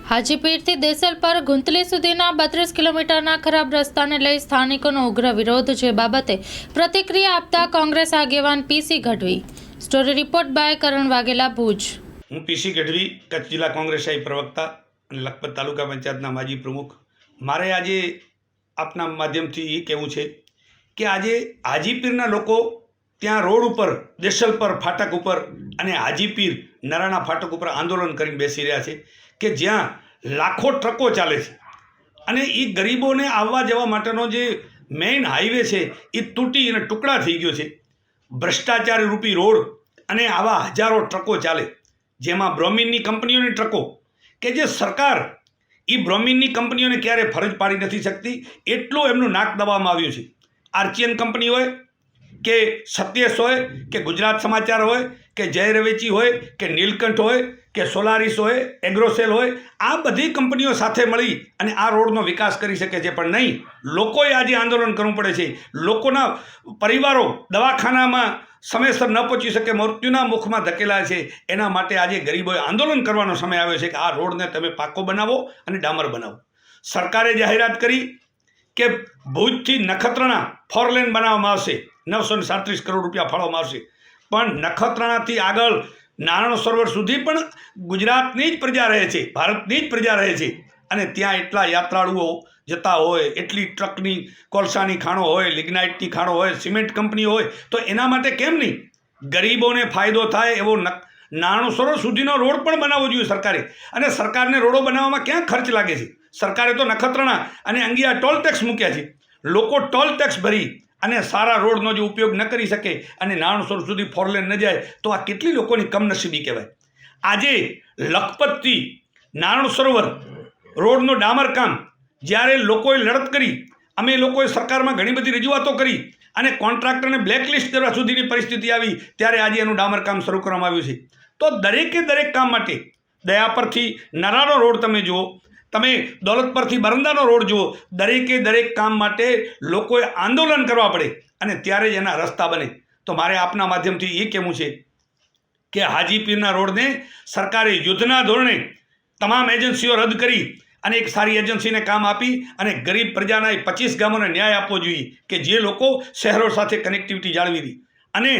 હાજીપીરથી દેસલ પર ગુંતલી સુધીના 32 કિલોમીટરના ખરાબ રસ્તાને લઈ સ્થાનિકોનો ઉગ્ર વિરોધ, જે બાબતે પ્રતિક્રિયા આપતા કોંગ્રેસ આગેવાન પીસી ગઢવી. સ્ટોરી રિપોર્ટ બાય કરણ વાઘેલા, ભુજ. હું પીસી ગઢવી, કચ્છ જિલ્લા કોંગ્રેસ પ્રવક્તા અને લખપત તાલુકા પંચાયતના માજી પ્રમુખ. મારે આજે આપના માધ્યમથી એ કહેવું છે કે આજે હાજીપીરના લોકો ત્યાં રોડ ઉપર, દેસલ પર ફાટક ઉપર અને હાજીપીર નરાણા ફાટક ઉપર આંદોલન કરીને બેસી રહ્યા છે કે જ્યાં લાખો ટ્રકો ચાલે છે અને એ ગરીબોને આવવા જવા માટેનો જે મેઇન હાઈવે છે એ તૂટી અને ટુકડા થઈ ગયો છે. ભ્રષ્ટાચાર રૂપી રોડ અને આવા હજારો ટ્રકો ચાલે, જેમાં બ્રોમિનની કંપનીઓની ટ્રકો કે જે સરકાર એ બ્રોમિનની કંપનીઓને ક્યારે ફરજ પાડી નથી શકતી, એટલું એમનું નાક દબાવવામાં આવ્યું છે. આર્ચિયન કંપની હોય કે સત્યેશ હોય કે ગુજરાત સમાચાર હોય કે જય રવેચી હોય કે નીલકંઠ હોય કે સોલારિસ હોય, એગ્રોસેલ હોય, આ બધી કંપનીઓ સાથે મળી અને આ રોડનો વિકાસ કરી શકે છે. પણ નહીં, લોકોએ આજે આંદોલન કરવું પડે છે. લોકોના પરિવારો દવાખાનામાં સમયસર ન પહોંચી શકે, મૃત્યુના મુખમાં ધકેલાય છે. એના માટે આજે ગરીબોએ આંદોલન કરવાનો સમય આવ્યો છે કે આ રોડને તમે પાકો બનાવો અને ડામર બનાવો. સરકારે જાહેરાત કરી કે ભુજથી નખત્રાણા 4 લેન બનાવવામાં આવશે, 937 કરોડ રૂપિયા ફાળવવામાં આવશે. પણ નખત્રાણાથી આગળ નારાયણ સરોવર સુધી પણ ગુજરાતની જ પ્રજા રહે છે, ભારતની જ પ્રજા રહે છે અને ત્યાં એટલા યાત્રાળુઓ જતા હોય, એટલી ટ્રકની કોલસાની ખાણો હોય, લિગ્નાઇટની ખાણો હોય, સિમેન્ટ કંપની હોય, તો એના માટે કેમ નહીં ગરીબોને ફાયદો થાય એવો નારાયણ સરોવર સુધીનો રોડ પણ બનાવવો જોઈએ સરકારે. અને સરકારને રોડો બનાવવામાં ક્યાં ખર્ચ લાગે છે? સરકારે તો નખત્રાણા અને અંગિયા ટોલ ટેક્સ મૂક્યા છે. લોકો ટોલ ટેક્સ ભરી અને સારા રોડનો જો ઉપયોગ ન કરી શકે અને નારાયણ સરોવર સુધી 4 લેન ન જાય તો આ કેટલી લોકોની કમનસીબી કહેવાય. આજે લખપતથી નારાયણ સરોવર રોડનું ડામરકામ જ્યારે લોકોએ લડત કરી, અમે લોકોએ સરકારમાં ઘણી બધી રજૂઆતો કરી અને કોન્ટ્રાક્ટરને બ્લેકલિસ્ટ કરવા સુધીની પરિસ્થિતિ આવી, ત્યારે આજે એનું ડામરકામ શરૂ કરવામાં આવ્યું છે. તો દરેકે દરેક કામ માટે દયાપરથી નરાનો રોડ તમે જુઓ, તમે દોલત પરથી બરંદાનો રોડ જુઓ, દરેકે દરેક કામ માટે લોકોએ આંદોલન કરવા પડે અને ત્યારે જ એના રસ્તા બને. તો મારે આપના માધ્યમથી એ કહેવું છે કે હાજીપીરના રોડને સરકારે યુદ્ધના ધોરણે તમામ એજન્સીઓ રદ કરી અને એક સારી એજન્સીને કામ આપી અને ગરીબ પ્રજાના 25 ગામોને ન્યાય આપવો જોઈએ કે જે લોકો શહેરો સાથે કનેક્ટિવિટી જાળવી રહી. અને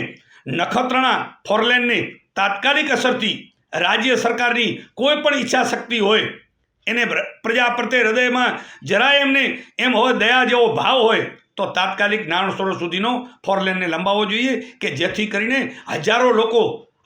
નખત્રાણા 4 લેનને તાત્કાલિક અસરથી રાજ્ય સરકારની કોઈ પણ ઈચ્છા શક્તિ હોય, એને પ્રજા પ્રત્યે હૃદયમાં જરાય એમને એમ હોય, દયા જેવો ભાવ હોય, તો તાત્કાલિક નારાયણ સરોવર સુધીનો 4 લેનને લંબાવવો જોઈએ કે જેથી કરીને હજારો લોકો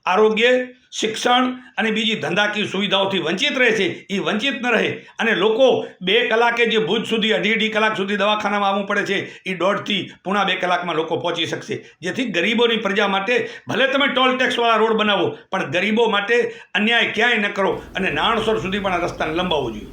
આરોગ્ય, શિક્ષણ અને બીજી ધંધાકીય સુવિધાઓથી વંચિત રહે છે એ વંચિત ન રહે. અને લોકો 2 કલાકે જે ભુજ સુધી 2.5 કલાક સુધી દવાખાનામાં આવવું પડે છે એ 1.5 થી 2.5 કલાકમાં લોકો પહોંચી શકશે. જેથી ગરીબોની પ્રજા માટે ભલે તમે ટોલ ટેક્સવાળા રોડ બનાવો, પણ ગરીબો માટે અન્યાય ક્યાંય ન કરો અને નારાયણ સરોવર સુધી પણ આ રસ્તાને લંબાવવો જોઈએ.